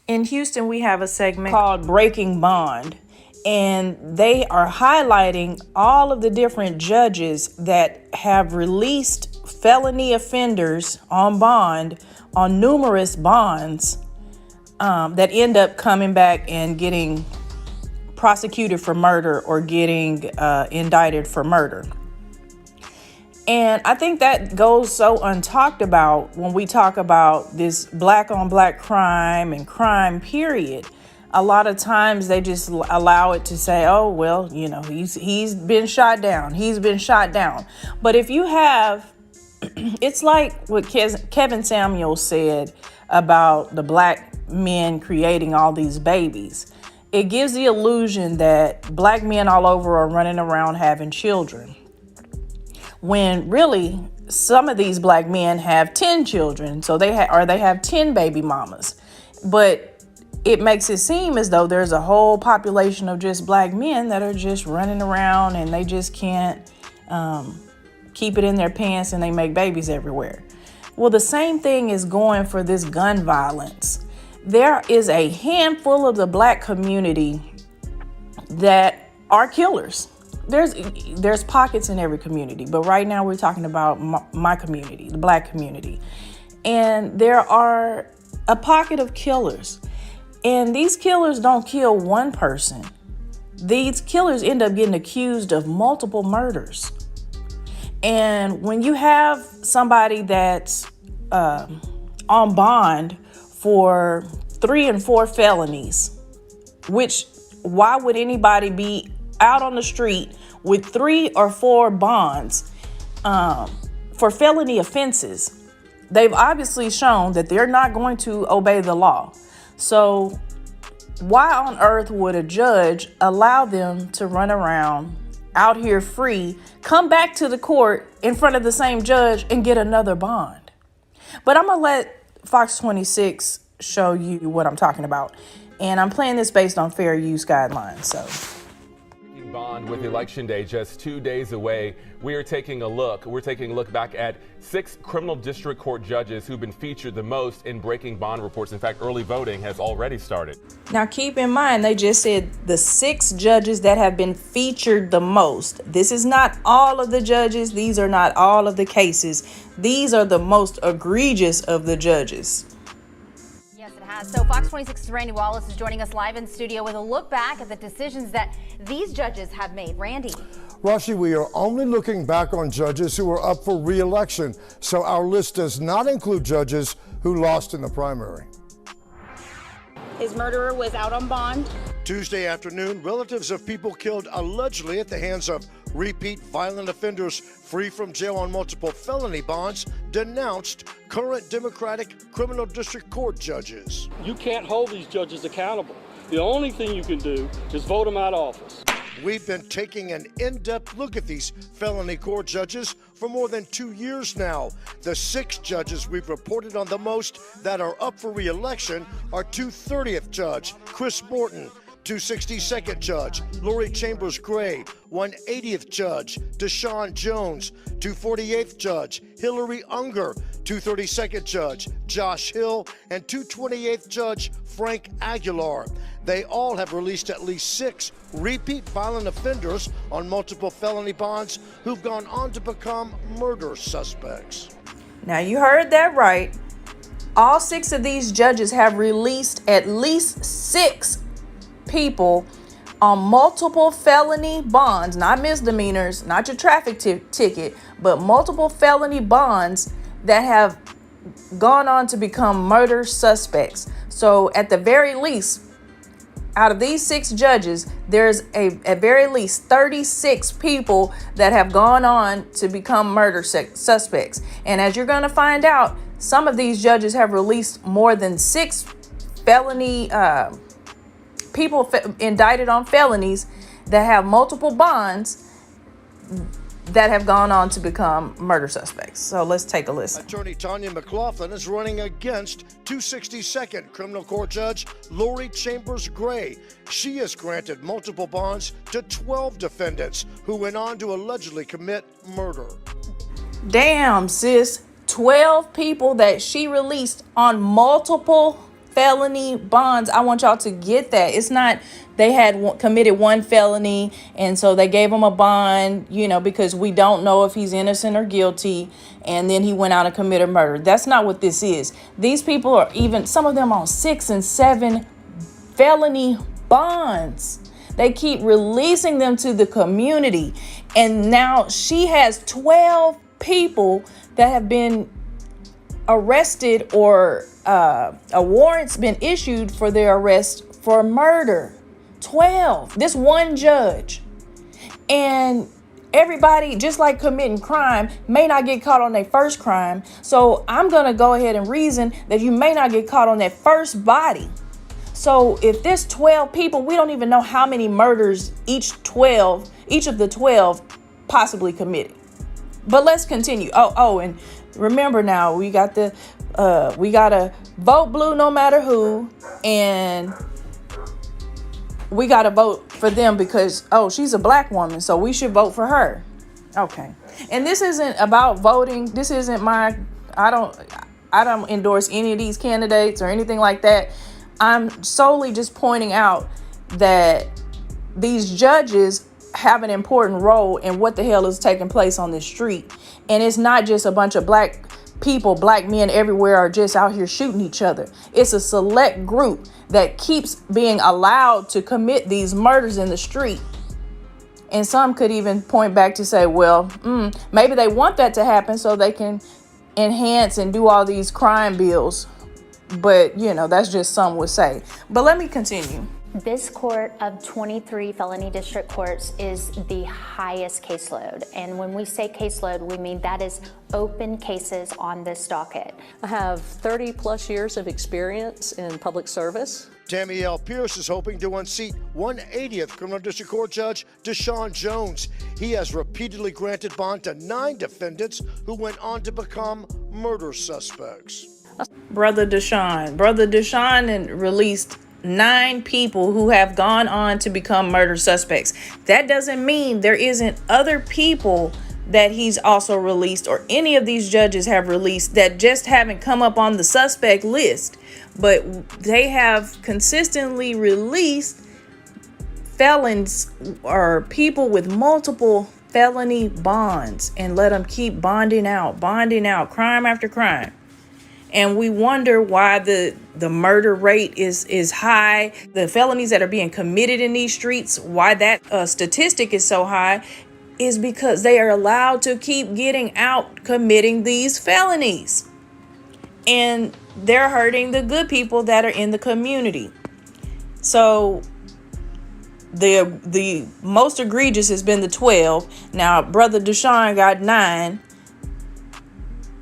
In Houston, we have a segment called Breaking Bond, and they are highlighting all of the different judges that have released felony offenders on bond on numerous bonds that end up coming back and getting prosecuted for murder or getting indicted for murder. And I think that goes so untalked about when we talk about this black on black crime and crime period. A lot of times they just allow it to say, oh, well, you know, he's been shot down. He's been shot down. But if you have, it's like what Kevin Samuels said about the black men creating all these babies. It gives the illusion that black men all over are running around having children, when really some of these black men have 10 children, so they have 10 baby mamas. But it makes it seem as though there's a whole population of just black men that are just running around and they just can't keep it in their pants and they make babies everywhere. Well, the same thing is going for this gun violence. There is a handful of the black community that are killers. There's pockets in every community, but right now we're talking about my community, the black community. And there are a pocket of killers. And these killers don't kill one person. These killers end up getting accused of multiple murders. And when you have somebody that's on bond for 3 and 4 felonies, which why would anybody be out on the street with 3 or 4 bonds for felony offenses? They've obviously shown that they're not going to obey the law. So why on earth would a judge allow them to run around out here free, come back to the court in front of the same judge and get another bond? But I'm gonna let Fox 26 show you what I'm talking about. And I'm playing this based on fair use guidelines. So bond with Election Day just 2 days away. We're taking a look back at 6 criminal district court judges who've been featured the most in breaking bond reports. In fact, early voting has already started. Now keep in mind, they just said the 6 judges that have been featured the most. This is not all of the judges. These are not all of the cases. These are the most egregious of the judges. So Fox 26's Randy Wallace is joining us live in studio with a look back at the decisions that these judges have made. Randy. Rashi, we are only looking back on judges who are up for re-election, so our list does not include judges who lost in the primary. His murderer was out on bond. Tuesday afternoon, relatives of people killed allegedly at the hands of repeat violent offenders free from jail on multiple felony bonds denounced current Democratic criminal district court judges. You can't hold these judges accountable. The only thing you can do is vote them out of office. We've been taking an in-depth look at these felony court judges for more than 2 years now. The 6 judges we've reported on the most that are up for re-election are 230th Judge Chris Morton, 262nd Judge Lori Chambers Gray, 180th Judge Desean Jones, 248th Judge Hillary Unger, 232nd Judge Josh Hill, and 228th Judge Frank Aguilar. They all have released at least 6 repeat violent offenders on multiple felony bonds who've gone on to become murder suspects. Now you heard that right. All 6 of these judges have released at least 6 people on multiple felony bonds, not misdemeanors, not your traffic ticket, but multiple felony bonds that have gone on to become murder suspects. So at the very least, out of these 6 judges, there's at very least 36 people that have gone on to become murder suspects. And as you're going to find out, some of these judges have released more than 6 felony people indicted on felonies that have multiple bonds that have gone on to become murder suspects. So let's take a listen. Attorney Tanya McLaughlin is running against 262nd Criminal Court Judge Lori Chambers Gray. She has granted multiple bonds to 12 defendants who went on to allegedly commit murder. Damn, sis. 12 people that she released on multiple felony bonds. I want y'all to get that. It's not they had committed one felony and so they gave him a bond, because we don't know if he's innocent or guilty, and then he went out and committed murder. That's not what this is. These people are even, some of them on 6 and 7 felony bonds. They keep releasing them to the community. And now she has 12 people that have been arrested or a warrant's been issued for their arrest for murder. 12. This one judge. And everybody, just like committing crime, may not get caught on their first crime. So I'm going to go ahead and reason that you may not get caught on that first body. So if there's 12 people, we don't even know how many murders each of the 12 possibly committed. But let's continue. Oh, and remember now, we got to vote blue no matter who, and we got to vote for them because, she's a black woman, so we should vote for her. Okay. And this isn't about voting. This isn't I don't endorse any of these candidates or anything like that. I'm solely just pointing out that these judges have an important role in what the hell is taking place on this street. And it's not just a bunch of black people, black men everywhere are just out here shooting each other. It's a select group that keeps being allowed to commit these murders in the street. And some could even point back to say, well, maybe they want that to happen so they can enhance and do all these crime bills. But, that's just some would say. But let me continue. This court of 23 felony district courts is the highest caseload. And when we say caseload, we mean that is open cases on this docket. I have 30 plus years of experience in public service. Tammy L. Pierce is hoping to unseat 180th Criminal District Court Judge Desean Jones. He has repeatedly granted bond to 9 defendants who went on to become murder suspects. Brother Desean released 9 people who have gone on to become murder suspects. That doesn't mean there isn't other people that he's also released, or any of these judges have released, that just haven't come up on the suspect list. But they have consistently released felons or people with multiple felony bonds and let them keep bonding out, crime after crime. And we wonder why the murder rate is high. The felonies that are being committed in these streets, why that statistic is so high, is because they are allowed to keep getting out committing these felonies. And they're hurting the good people that are in the community. So the most egregious has been the 12. Now, Brother Desean got 9.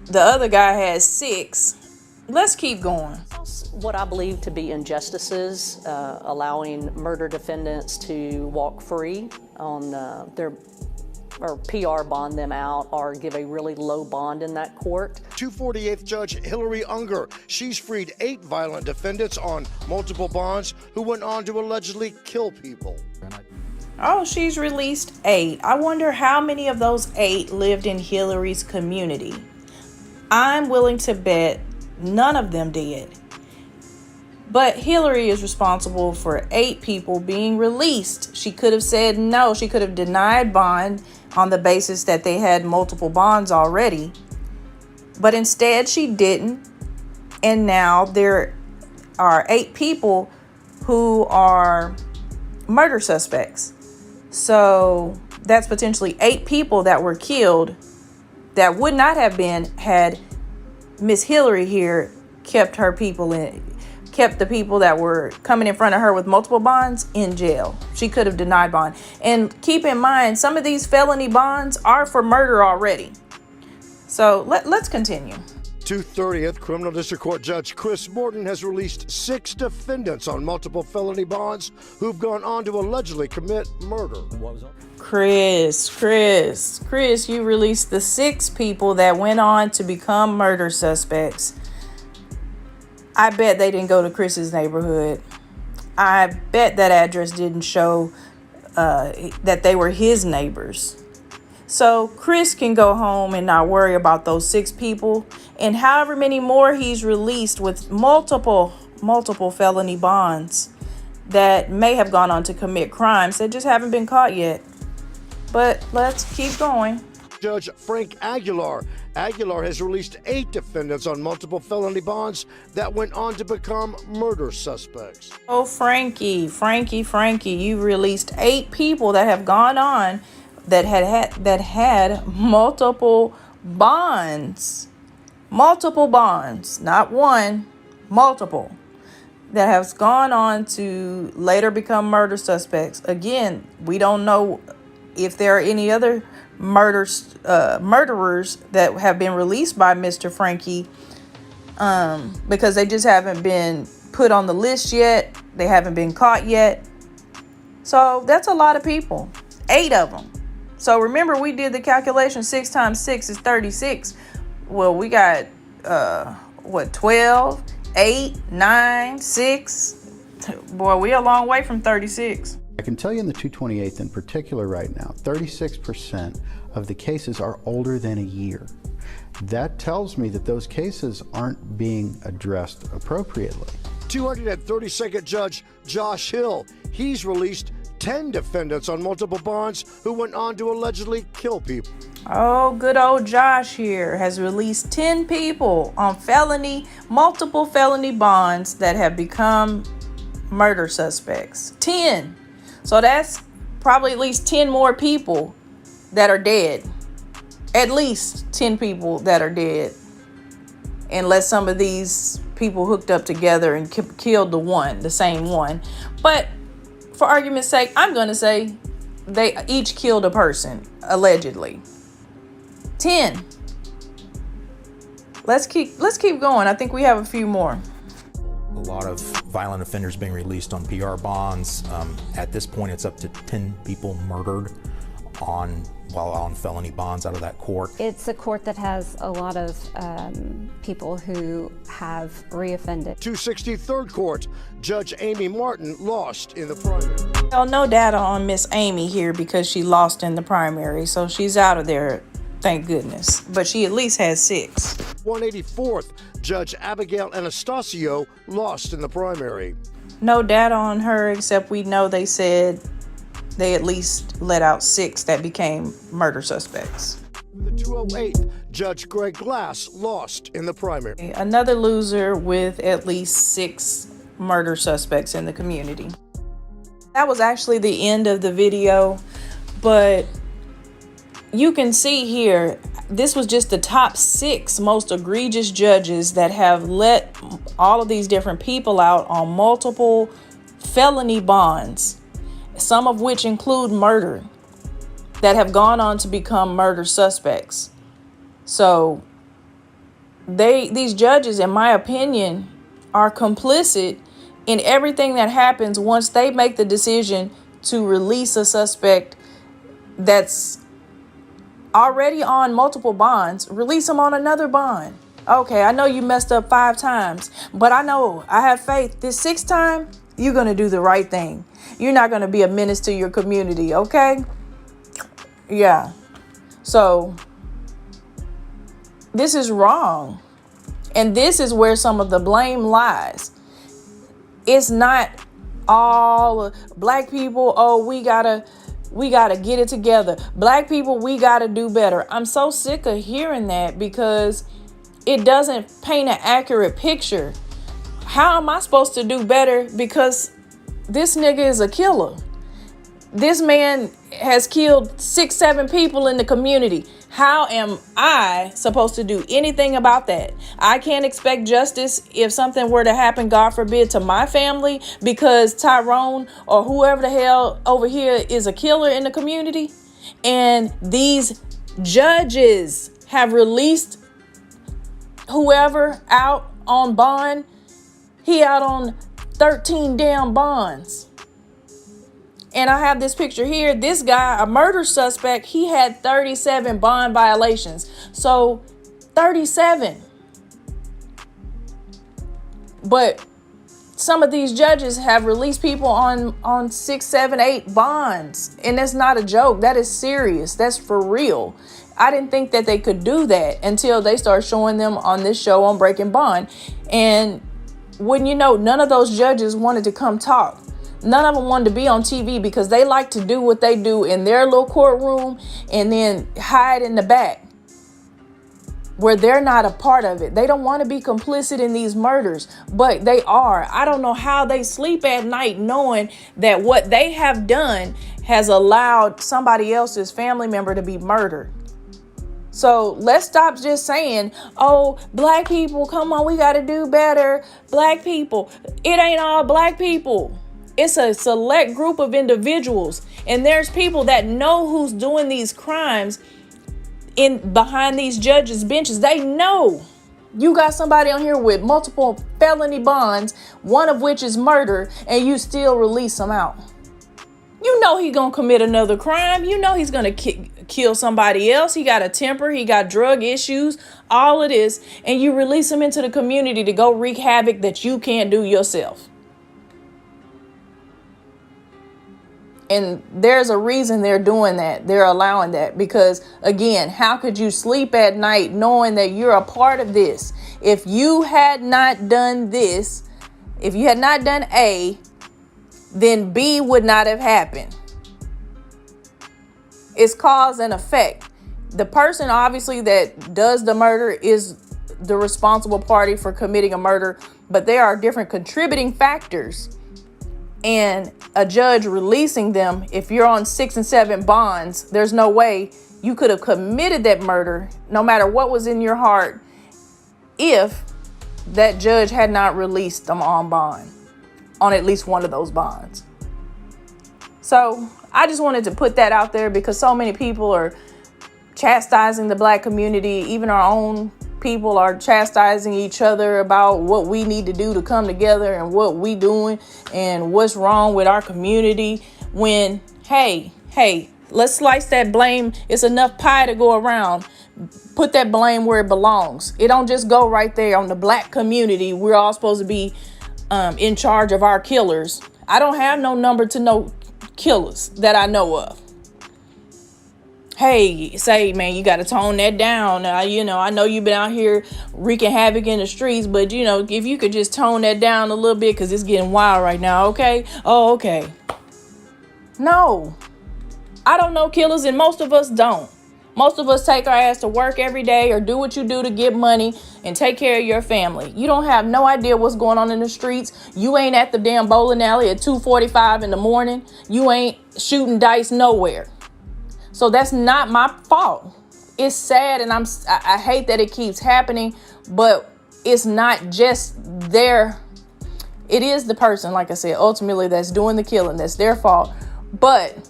The other guy has 6. Let's keep going. What I believe to be injustices, allowing murder defendants to walk free on their or PR bond them out or give a really low bond in that court. 248th Judge Hillary Unger. She's freed 8 violent defendants on multiple bonds who went on to allegedly kill people. Oh, she's released 8. I wonder how many of those 8 lived in Hillary's community. I'm willing to bet none of them did. But Hillary is responsible for 8 people being released. She could have said no. She could have denied bond on the basis that they had multiple bonds already. But instead, she didn't. And now there are 8 people who are murder suspects. So that's potentially 8 people that were killed that would not have been had Miss Hillary here kept her people kept the people that were coming in front of her with multiple bonds in jail. She could have denied bond. And keep in mind, some of these felony bonds are for murder already. So let's continue. 230th Criminal District Court Judge Chris Morton has released 6 defendants on multiple felony bonds who've gone on to allegedly commit murder. Chris, you released the 6 people that went on to become murder suspects. I bet they didn't go to Chris's neighborhood. I bet that address didn't show that they were his neighbors. So Chris can go home and not worry about those 6 people. And however many more he's released with multiple multiple felony bonds that may have gone on to commit crimes that just haven't been caught yet. But let's keep going. Judge Frank Aguilar. Aguilar has released 8 defendants on multiple felony bonds that went on to become murder suspects. Oh, Frankie, you released 8 people that have gone on that had multiple bonds, not one, multiple, that has gone on to later become murder suspects. Again, we don't know if there are any other murderers that have been released by Mr. Frankie, because they just haven't been put on the list yet. They haven't been caught yet. So that's a lot of people, 8 of them. So remember, we did the calculation, 6 times 6 is 36. Well, we got 12, 8, 9, 6. Boy, we're a long way from 36. I can tell you in the 228th in particular right now, 36% of the cases are older than a year. That tells me that those cases aren't being addressed appropriately. 232nd Judge Josh Hill. He's released 10 defendants on multiple bonds who went on to allegedly kill people. Oh, good old Josh here has released 10 people on multiple felony bonds that have become murder suspects. 10. So that's probably at least 10 more people that are dead. At least 10 people that are dead. Unless some of these people hooked up together and killed the same one. But for argument's sake, I'm going to say they each killed a person, allegedly. 10. Let's keep going. I think we have a few more. A lot of violent offenders being released on PR bonds. At this point, it's up to 10 people murdered while on felony bonds out of that court. It's a court that has a lot of people who have reoffended. 263rd Court, Judge Amy Morton lost in the primary. Well, no data on Miss Amy here because she lost in the primary, so she's out of there, thank goodness. But she at least has 6. 184th, Judge Abigail Anastasio lost in the primary. No data on her, except we know they said they at least let out 6 that became murder suspects. The 208th, Judge Greg Glass lost in the primary. Another loser with at least 6 murder suspects in the community. That was actually the end of the video, but you can see here, this was just the top 6 most egregious judges that have let all of these different people out on multiple felony bonds, some of which include murder, that have gone on to become murder suspects. So these judges, in my opinion, are complicit in everything that happens once they make the decision to release a suspect that's already on multiple bonds. Release them on another bond. Okay, I know you messed up 5 times, but I have faith this 6th time, you're going to do the right thing. You're not going to be a menace to your community, okay? Yeah. So this is wrong. And this is where some of the blame lies. It's not all black people, oh, we gotta get it together. Black people, we gotta do better. I'm so sick of hearing that because it doesn't paint an accurate picture. How am I supposed to do better because this nigga is a killer? This man has killed 6, 7 people in the community. How am I supposed to do anything about that? I can't expect justice if something were to happen, God forbid, to my family because Tyrone or whoever the hell over here is a killer in the community. And these judges have released whoever out on bond. He out on 13 damn bonds. And I have this picture here. This guy, a murder suspect, he had 37 bond violations. So 37. But some of these judges have released people on 6, 7, 8 bonds. And that's not a joke. That is serious. That's for real. I didn't think that they could do that until they start showing them on this show on Breaking Bond. And wouldn't you know, none of those judges wanted to come talk. None of them wanted to be on TV because they like to do what they do in their little courtroom and then hide in the back where they're not a part of it. They don't want to be complicit in these murders, but they are. I don't know how they sleep at night knowing that what they have done has allowed somebody else's family member to be murdered. So let's stop just saying, oh, black people, come on, we got to do better. Black people. It ain't all black people. It's a select group of individuals. And there's people that know who's doing these crimes behind these judges' benches. They know. You got somebody on here with multiple felony bonds, one of which is murder, and you still release them out. You know he's going to commit another crime. You know he's going to kill somebody else. He got a temper. He got drug issues, all of this. And you release him into the community to go wreak havoc that you can't do yourself. And there's a reason they're doing that. They're allowing that because, again, how could you sleep at night knowing that you're a part of this? If you had not done this, if you had not done A, then B would not have happened. It's cause and effect. The person, obviously, that does the murder is the responsible party for committing a murder, but there are different contributing factors. And a judge releasing them, if you're on 6 and 7 bonds, there's no way you could have committed that murder, no matter what was in your heart, if that judge had not released them on bond, on at least one of those bonds. So I just wanted to put that out there because so many people are chastising the black community. Even our own people are chastising each other about what we need to do to come together and what we doing and what's wrong with our community. When, hey, let's slice that blame. It's enough pie to go around. Put that blame where it belongs. It don't just go right there on the black community. We're all supposed to be in charge of our killers. I don't have no number to no killers that I know of. Hey, say, man, you got to tone that down. I know you've been out here wreaking havoc in the streets, but, if you could just tone that down a little bit because it's getting wild right now, okay? Oh, okay. No, I don't know killers, and most of us don't. Most of us take our ass to work every day or do what you do to get money and take care of your family. You don't have no idea what's going on in the streets. You ain't at the damn bowling alley at 2:45 in the morning. You ain't shooting dice nowhere. So that's not my fault. It's sad, and I hate that it keeps happening, but it's not just their, it is the person, like I said, ultimately that's doing the killing. That's their fault. But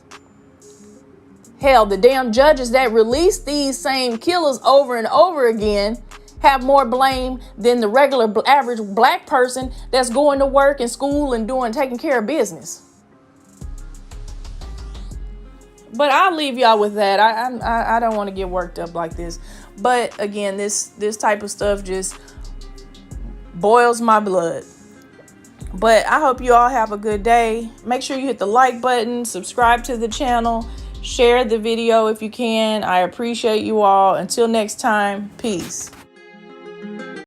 hell, the damn judges that release these same killers over and over again have more blame than the regular average black person that's going to work and school and taking care of business. But I'll leave y'all with that. I don't want to get worked up like this. But again, this type of stuff just boils my blood. But I hope you all have a good day. Make sure you hit the like button, subscribe to the channel, share the video if you can. I appreciate you all. Until next time, peace.